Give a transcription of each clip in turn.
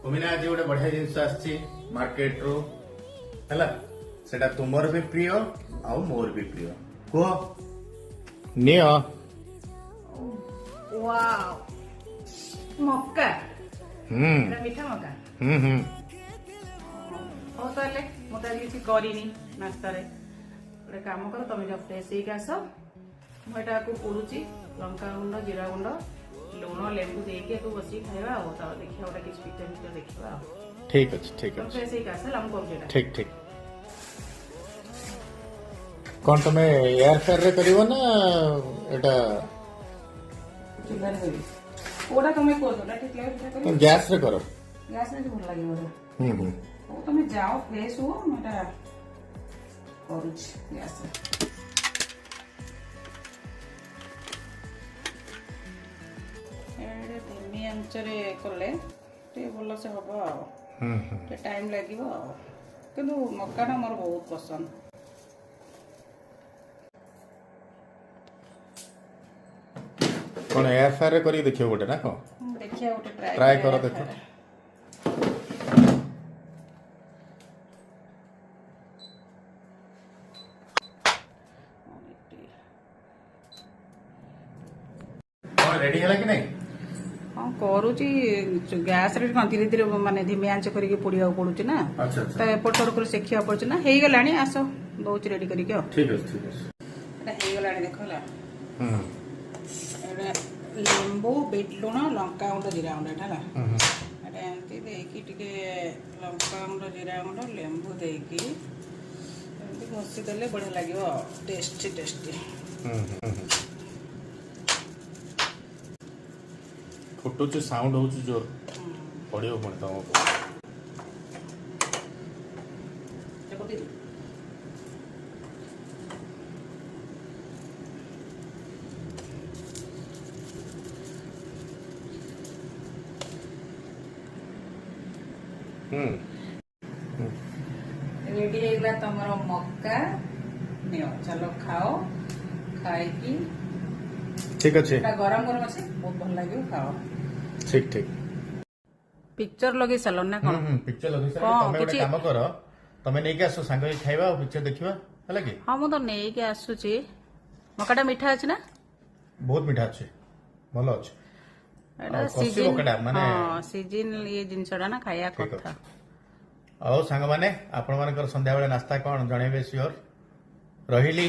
कुमिना आज गोटे बढ़िया जिनस आसी मार्केट रू है सेटा तुमर भी प्रिय आ मोर भी प्रिय कह नियो वाव मक्का हम्म मीठा मक्का हम्म हो ताले मत आज किसी करनी नाश्ता गोटे काम कर तुम जब फ्रेश होकर आस मुझा को पोड़ुची लंका गुंड जीरा गुंड लुण लेंबू देके बस खाଇବା देखिए गोटे किसी पिक्चर पिक्चर देखा ठीक अच्छे ठीक अच्छे फ्रेश होकर आस हम कर ठीक ठीक कौन तुम एयर फेयर रे करिवो ना एटा कोड़ा तुम कर ठीक लगे गैस रे करो गैस में भल लगे हम्म तुम जाओ फ्रेश हो मुझा करुच गैस धिमी आंचरे कले भल से हम टाइम लगे कि मक्काटा मोर बहुत पसंद कौन एयर फेयर रे करी देखियो गोटे ना कौन देखिए गोटे ट्राई करो देखो कौन रेडी है कि नहीं हाँ करुची गैस रे धीरे धीरे माने धीमी आंच करके पोड़िया पड़ुची ना अच्छा अच्छा तो एपट सेपट कर सेखिया पड़ुची ना हो गलानी आस दौच रेडी करके ठीक है ठीक है हो गलानी देख ला हम्म लेंबू बीट लुण लंका गुंड जीरा गुंड है एमती देकी लंका गुंड जीरा गुंड लेंबू देकी घसी देले बढ़िया लगे टेस्टी टेस्टी फुटुच साउंड होउच जोर पड़ियो पुणी तुमको रेडी होगा तुम मक्का नियो चलो खाओ खाई ठीक अच्छे गरम गरम अच्छे बहुत भल लगे खाओ ठीक ठीक पिक्चर लगे साल ना कौन पिक्चर लगे सर हाँ, तमे गोटे किछि- काम कर तमे नै के आसो सांग खाइबा और पिक्चर देखिबा हला कि हाँ मुझे नहीं के आसुची मक्काटा मीठा अच्छे ना बहुत मीठा अच्छे भलो अच्छे एटा ଆଉ କଷି सीजन ମକାଟା ମାନେ- हाँ सीजन ये जिनसटा ना खाया ठीक कथा ଆଉ ସାଙ୍ଗ ମାନେ ଆପଣ ମାନଙ୍କର ସନ୍ଧ୍ୟା ବେଳେ ନାସ୍ତା କଣ ଜଣେଇବେ ସିଓର ରହିଲି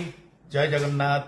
ଜୟ ଜଗନ୍ନାଥ।